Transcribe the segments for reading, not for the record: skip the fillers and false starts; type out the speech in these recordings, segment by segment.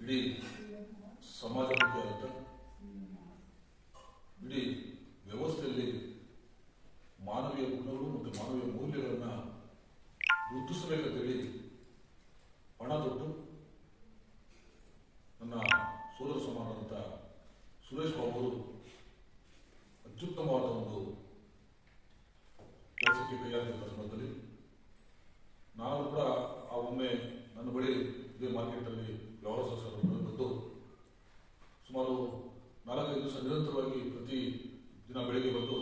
ಇಡೀ ಸಮಾಜಕ್ಕೆ ಆಗುತ್ತೆ, ಇಡೀ ವ್ಯವಸ್ಥೆಯಲ್ಲಿ ಮಾನವೀಯ ಗುಣಗಳು ಮತ್ತು ಮಾನವೀಯ ಮೌಲ್ಯಗಳನ್ನು ಗುರುತಿಸಬೇಕಂತೇಳಿ ಹಣ ತೊಟ್ಟು ನನ್ನ ಸೋದರ ಸಮಾನದಂತ ಸುರೇಶ್ ಬಾಬು ಅವರು ಅತ್ಯುತ್ತಮವಾದ ಒಂದು ಕೆಲಸಕ್ಕೆ ಕೈಯಾಗಿದ್ದ ಸಂದರ್ಭದಲ್ಲಿ ನಾನು ಕೂಡ ಆ ಒಮ್ಮೆ ನನ್ನ ಬಳಿ ಇದೇ ಮಾರ್ಕೆಟಲ್ಲಿ ವ್ಯವಹಾರ ಸಂಸ್ಥೆಗಳನ್ನು ಬಂದು ಸುಮಾರು 4-5 ದಿವಸ ನಿರಂತರವಾಗಿ ಪ್ರತಿ ದಿನ ಬೆಳಿಗ್ಗೆ ಬಂದು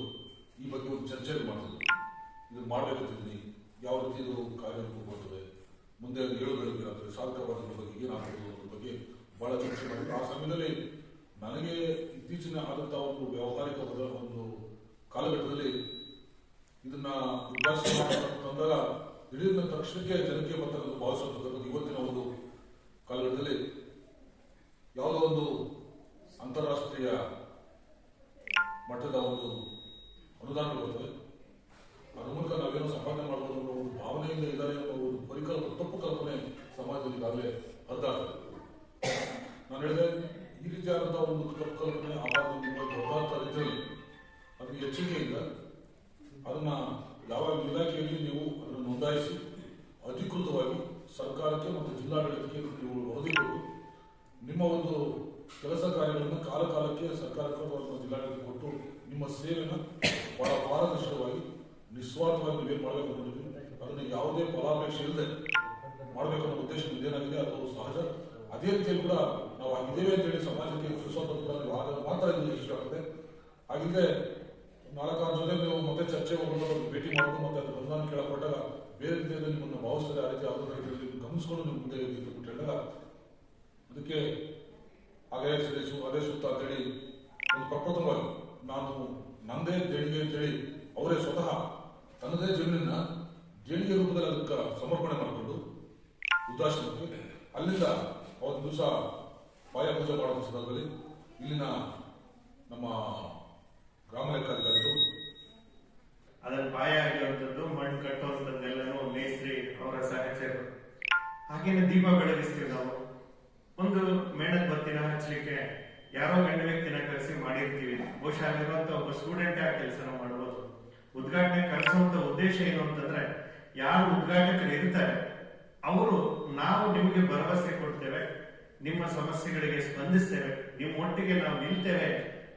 ಈ ಬಗ್ಗೆ ಒಂದು ಚರ್ಚೆಯನ್ನು ಮಾಡಿದ್ರು. ಇದನ್ನು ಮಾಡಬೇಕಂತಿದ್ದೀನಿ, ಯಾವ ರೀತಿ ಇದು ಕಾರ್ಯರೂಪಕ್ಕೆ ಬರ್ತದೆ, ಮುಂದೆ ಅದು ಏನಾಗ್ತದೆ, ಸಾಧಕವಾದದ್ರ ಬಗ್ಗೆ ಏನಾಗ್ತದೆ ಅನ್ನೋದ್ರ ಬಗ್ಗೆ ಬಹಳ ಚರ್ಚೆ ಮಾಡಿದ್ರು. ಆ ಸಮಯದಲ್ಲಿ ನನಗೆ ಇತ್ತೀಚಿನ ಆದಂಥ ಒಂದು ವ್ಯಾವಹಾರಿಕವಾದ ಒಂದು ಕಾಲಘಟ್ಟದಲ್ಲಿ ಇದನ್ನ ಉದಾಸೀನ ತಂದಾಗ ದಿಢೀರ್ನ ತಕ್ಷಣಕ್ಕೆ ಜನಕ್ಕೆ ಬರ್ತಕ್ಕಂಥ ಭಾವಿಸುವಂಥದ್ದು ಇವತ್ತಿನ ಒಂದು ಕಾಲಘಟ್ಟದಲ್ಲಿ ಯಾವುದೋ ಒಂದು ಅಂತಾರಾಷ್ಟ್ರೀಯ ಮಟ್ಟದ ಒಂದು ಅನುದಾನಗಳು ಬರ್ತವೆ, ಅದ್ರ ಮೂಲಕ ನಾವೇನೋ ಸಂಪಾದನೆ ಮಾಡಬಹುದು ಅನ್ನೋ ಒಂದು ಭಾವನೆಯಿಂದ ಇದ್ದಾರೆ ಅನ್ನೋ ಒಂದು ತಪ್ಪು ಕಲ್ಪನೆ ಸಮಾಜದಲ್ಲಿ ಈಗಾಗಲೇ ಹರಿದಾಡ್ತದೆ. ನಾನು ಹೇಳಿದೆ, ಈ ರೀತಿಯಾದಂತಹ ಒಂದು ತಪ್ಪು ಕಲ್ಪನೆ ದೊಡ್ಡ ರೀತಿಯಲ್ಲಿ ಅದಕ್ಕೆ ಎಚ್ಚರಿಕೆಯಿಂದ ಅದನ್ನ ಯಾವ ಇಲಾಖೆಯಲ್ಲಿ ನೀವು ಅದನ್ನು ನೋಂದಾಯಿಸಿ ಅಧಿಕೃತವಾಗಿ ಸರ್ಕಾರಕ್ಕೆ ಮತ್ತು ಜಿಲ್ಲಾಡಳಿತಕ್ಕೆ ನೀವು ವರದಿ ಕೊಟ್ಟು ನಿಮ್ಮ ಒಂದು ಕೆಲಸ ಕಾರ್ಯಗಳನ್ನು ಕಾಲಕ್ಕೆ ಸರ್ಕಾರಕ್ಕೆ ಅಥವಾ ಜಿಲ್ಲಾಡಳಿತ ಕೊಟ್ಟು ನಿಮ್ಮ ಸೇವೆಯನ್ನು ಬಹಳ ಪಾರದರ್ಶಕವಾಗಿ ನಿಸ್ವಾರ್ಥವಾಗಿ ನೀವೇನು ಮಾಡಬೇಕು ಅಂದ್ಕೊಂಡಿದ್ವಿ ಅದನ್ನು ಯಾವುದೇ ಫಲಾಪೇಕ್ಷೆ ಇಲ್ಲದೆ ಮಾಡಬೇಕು ಅನ್ನೋ ಉದ್ದೇಶ ಏನಾಗಿದೆ ಅದು ಸಹಜ. ಅದೇ ರೀತಿಯಲ್ಲಿ ಕೂಡ ನಾವು ಆಗಿದ್ದೇವೆ ಅಂತೇಳಿ ಸಮಾಜಕ್ಕೆ ತಿಳಿಸೋದು ಕೂಡ ನೀವು ಮಾತ್ರ ಇದು ಯಶಸ್ವಿಯಾಗ್ತದೆ. ಹಾಗಿದ್ರೆ 4-6 ಜೊತೆ ನೀವು ಮತ್ತೆ ಚರ್ಚೆ ಹೋಗೋದು ಭೇಟಿ ಮಾಡೋದು ಮತ್ತೆ ಅದು ಅನುದಾನ ಕೇಳಲ್ಪಟ್ಟಾಗ ಬೇರೆ ರೀತಿಯಲ್ಲಿ ನಿಮ್ಮನ್ನು ಭಾವಿಸ್ತದೆ, ಆ ರೀತಿ ಯಾವುದೋ ರೀತಿಯಲ್ಲಿ ಗಮನಿಸ್ಕೊಂಡು ನೀವು ಮುಂದೆ ಹೇಳಿದಾಗ ಅದಕ್ಕೆ ಹಾಗೆ ಅದೇ ಸೂಕ್ತ ಅಂತೇಳಿ ಒಂದು ಪ್ರಪ್ರಥಮವಾಗಿ ನಾನು ನಂದೇ ದೇಣಿಗೆ ಅಂತೇಳಿ ಅವರೇ ಸ್ವತಃ ತನ್ನದೇ ಜಮೀನನ್ನ ದೇಣಿಗೆ ರೂಪದಲ್ಲಿ ಅದಕ್ಕೆ ಸಮರ್ಪಣೆ ಮಾಡಿಕೊಂಡು ವೃದ್ಧಾಶ್ರಮಕ್ಕೆ ಅಲ್ಲಿಂದ ಅವತ್ತು ದಿವಸ ಪಾಯ ಪೂಜೆ ಮಾಡುವ ಸಂದರ್ಭದಲ್ಲಿ ಇಲ್ಲಿನ ನಮ್ಮ ಗ್ರಾಮ ಲೆಕ್ಕಾಧಿಕಾರಿಗಳು ಅದನ್ನು ಪಾಯ ಆಗಿರುವಂಥದ್ದು, ಮಣ್ಣು ಕಟ್ಟುವಂಥದ್ದೆಲ್ಲನೂ ಮೇಸ್ತ್ರಿ ಅವರ ಸಹಚರು. ಹಾಗೇನೆ ದೀಪ ಬೆಳಗಿಸ್ತೀವಿ ನಾವು. ಒಂದು ಮೇಣದ ಬತ್ತಿನ ಹಚ್ಚಲಿಕ್ಕೆ ಯಾರೋ ಗಂಡ ವ್ಯಕ್ತಿನ ಕರೆಸಿ ಮಾಡಿರ್ತೀವಿ. ಬಹುಶಃ ಅಲ್ಲಿರುವಂತ ಒಬ್ಬ ಸ್ಟೂಡೆಂಟ್ ಆ ಕೆಲಸನ ಮಾಡಬಹುದು. ಉದ್ಘಾಟನೆ ಕರೆಸುವಂತ ಉದ್ದೇಶ ಏನು ಅಂತಂದ್ರೆ, ಯಾರು ಉದ್ಘಾಟಕರು ಇರ್ತಾರೆ ಅವರು ನಾವು ನಿಮಗೆ ಭರವಸೆ ಕೊಡ್ತೇವೆ, ನಿಮ್ಮ ಸಮಸ್ಯೆಗಳಿಗೆ ಸ್ಪಂದಿಸ್ತೇವೆ, ನಿಮ್ಮ ಒಟ್ಟಿಗೆ ನಾವು ನಿಲ್ತೇವೆ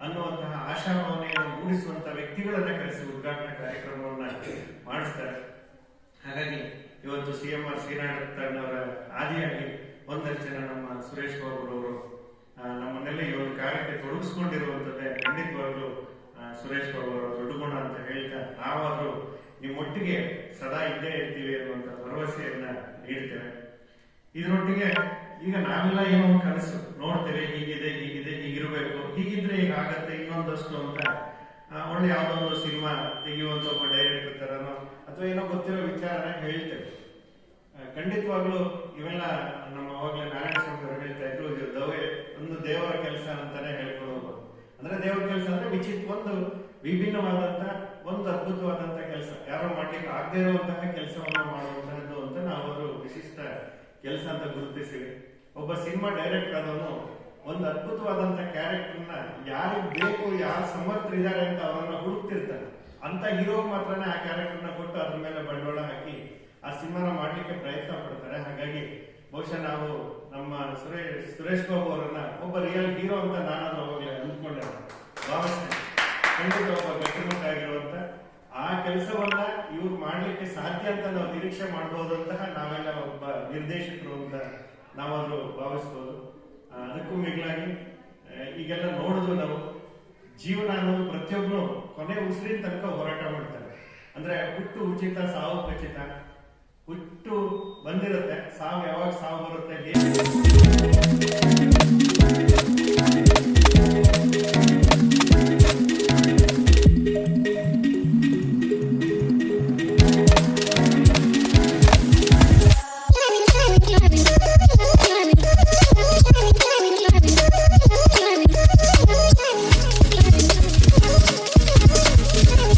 ಅನ್ನುವಂತಹ ಆಶಾಭಾವನೆಯನ್ನು ಮೂಡಿಸುವಂತ ವ್ಯಕ್ತಿಗಳನ್ನ ಕರೆಸಿ ಉದ್ಘಾಟನಾ ಕಾರ್ಯಕ್ರಮವನ್ನ ಮಾಡಿಸ್ತಾರೆ. ಹಾಗಾಗಿ ಇವತ್ತು CMR ಶ್ರೀನಾರಾಯಣವರ ಆದಿಯಾಗಿ ಒಂದಷ್ಟು ಜನ ನಮ್ಮ ಸುರೇಶ್ ಬಾಬು ಅವರು ನಮ್ಮನ್ನೆಲ್ಲ ಈ ಒಂದು ಕಾರ್ಯಕ್ಕೆ ತೊಡಗಿಸ್ಕೊಂಡಿರುವಂತದ್ದೇ ಖಂಡಿತವಾಗ್ಲೂ ಸುರೇಶ್ ಬಾಬು ಅವರ ದೊಡ್ಡ ಗುಣ ಅಂತ ಹೇಳ್ತಾ, ನಾವಾದ್ರೂ ನಿಮ್ಮೊಟ್ಟಿಗೆ ಸದಾ ಇದ್ದೇ ಇರ್ತೀವಿ ಅನ್ನುವಂತ ಭರವಸೆಯನ್ನ ನೀಡ್ತೇವೆ. ಇದರೊಟ್ಟಿಗೆ ಈಗ ನಾವೆಲ್ಲ ಏನೋ ಕನಸು ನೋಡ್ತೇವೆ, ಹೀಗಿದೆ ಹೀಗಿರ್ಬೇಕು, ಹೀಗಿದ್ರೆ ಈಗ ಆಗತ್ತೆ ಇನ್ನೊಂದಷ್ಟು ಅಂತ ಒಳ್ಳೆ ಯಾವ್ದೋ ಒಂದು ಸಿನಿಮಾ ತೆಗೆಯುವಂತ ಒಬ್ಬ ಡೈರೆಕ್ಟರ್ ತರನೋ ಅಥವಾ ಏನೋ ಗೊತ್ತಿರೋ ವಿಚಾರನ ಹೇಳ್ತೇವೆ. ಖಂಡಿತವಾಗ್ಲೂ ಇವೆಲ್ಲ ನಮ್ಮ ಅವಾಗಲೇ ನಾರಾಯಣ ಸ್ವಾಮಿ ಅವರು ಹೇಳ್ತಾ ಇದ್ರು, ಒಂದು ದೇವರ ಕೆಲಸ ಅಂತಾನೆ ಹೇಳ್ಕೊಂಡು ಹೋಗ್ಬೋದು. ಅಂದ್ರೆ ದೇವರ ಕೆಲಸ ಅಂದ್ರೆ ಒಂದು ವಿಭಿನ್ನವಾದಂತ ಒಂದು ಅದ್ಭುತವಾದಂತ ಕೆಲಸ, ಯಾರೋ ಮಾಡ್ಲಿಕ್ಕೆ ಆಗದೆ ಇರುವಂತಹ ಕೆಲಸವನ್ನ ಮಾಡುವಂತಹದ್ದು ಅಂತ ನಾವು ಅವರು ವಿಶಿಷ್ಟ ಕೆಲಸ ಅಂತ ಗುರುತಿಸಿವಿ. ಒಬ್ಬ ಸಿನಿಮಾ ಡೈರೆಕ್ಟರ್ ಆದವನು ಒಂದು ಅದ್ಭುತವಾದಂತ ಕ್ಯಾರೆಕ್ಟರ್ನ ಯಾರಿಗೆ ಬೇಕು, ಯಾರು ಸಮರ್ಥರಿದ್ದಾರೆ ಅಂತ ಅವರನ್ನ ಹುಡುಕ್ತಿರ್ತಾರೆ. ಅಂತ ಹೀರೋ ಮಾತ್ರನೇ ಆ ಕ್ಯಾರೆಕ್ಟರ್ನ ಕೊಟ್ಟು ಅದ್ರ ಮೇಲೆ ಬಂಡವಾಳ ಹಾಕಿ ಆ ಸಿನಿಮಾನ ಮಾಡ್ಲಿಕ್ಕೆ ಪ್ರಯತ್ನ ಪಡ್ತಾರೆ. ಹಾಗಾಗಿ ಬಹುಶಃ ನಾವು ನಮ್ಮ ಸುರೇಶ್ ಬಾಬು ಅವರನ್ನ ಒಬ್ಬ ರಿಯಲ್ ಹೀರೋ ಅಂತ ನಾನು ಅವಾಗಲೇ ಅಂದ್ಕೊಂಡೆ ಭಾವಿಸ್ತೇನೆ. ಖಂಡಿತ ಒಬ್ಬ ಗಟ್ಟಿಮುಟ್ಟಾಗಿರುವಂತ ಆ ಕೆಲಸವನ್ನ ಇವ್ರು ಮಾಡ್ಲಿಕ್ಕೆ ಸಾಧ್ಯ ಅಂತ ನಾವು ನಿರೀಕ್ಷೆ ಮಾಡಬಹುದಂತಹ ನಾವೆಲ್ಲ ಒಬ್ಬ ನಿರ್ದೇಶಕರು ಅಂತ ನಾವಾದ್ರೂ ಭಾವಿಸ್ಬೋದು. ಅದಕ್ಕೂ ಮಿಗಿಲಾಗಿ ಈಗೆಲ್ಲ ನೋಡಿದ್ರು ನಾವು ಜೀವನ ಅನ್ನೋದು ಪ್ರತಿಯೊಬ್ಬರು ಕೊನೆ ಉಸಿರಿನ ತನಕ ಹೋರಾಟ ಮಾಡ್ತಾರೆ. ಅಂದ್ರೆ ಹುಟ್ಟು ಉಚಿತ, ಸಾವು ಖಚಿತ. ಹುಟ್ಟು ಬಂದಿರುತ್ತೆ, ಸಾವು ಯಾವಾಗ ಸಾವು ಬರುತ್ತೆ